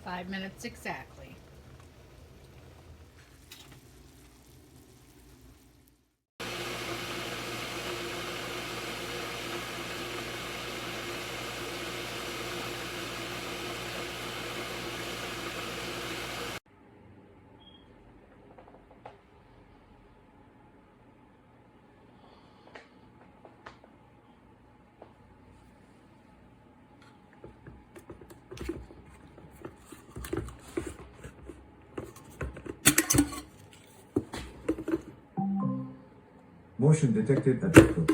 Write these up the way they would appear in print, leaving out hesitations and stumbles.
5 minutes exactly. Motion detected at Kettle.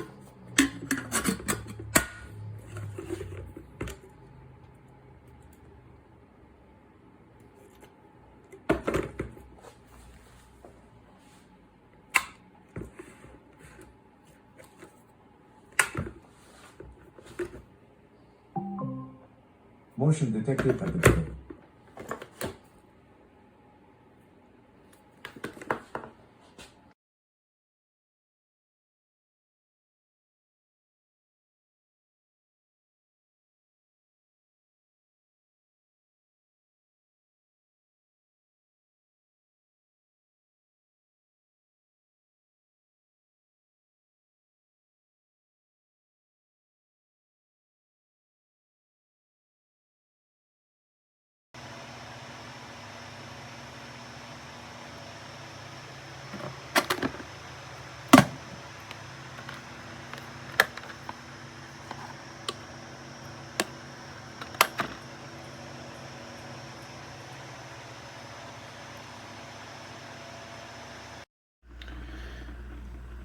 Motion detected at the Kettle.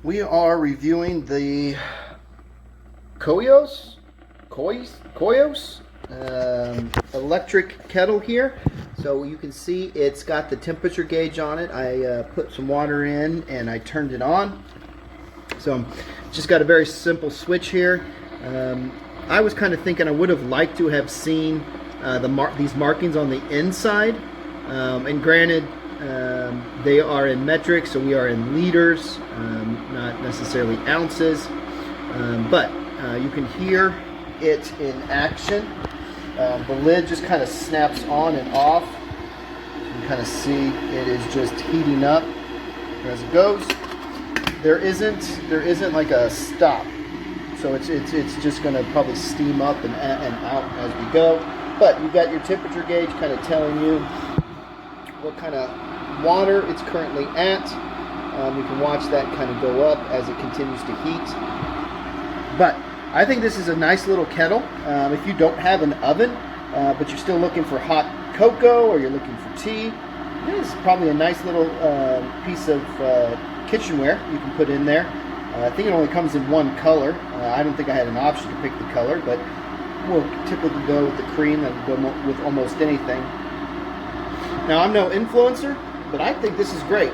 We are reviewing the KOIOS electric kettle here. So you can see it's got the temperature gauge on it. I put some water in and I turned it on. So just got a very simple switch here. I was kind of thinking I would have liked to have seen these markings on the inside. And granted, they are in metric, so we are in liters, not necessarily ounces. But you can hear it in action. The lid just kind of snaps on and off. You can kind of see it is just heating up as it goes. There isn't like a stop, so it's just going to probably steam up and out as we go. But you've got your temperature gauge kind of telling you what kind of water it's currently at. You can watch that kind of go up as it continues to heat. But I think this is a nice little kettle. If you don't have an oven, but you're still looking for hot cocoa or you're looking for tea, this is probably a nice little piece of kitchenware you can put in there. I think it only comes in one color. I don't think I had an option to pick the color, but we'll typically go with the cream. That would go with almost anything. Now, I'm no influencer, but I think this is great.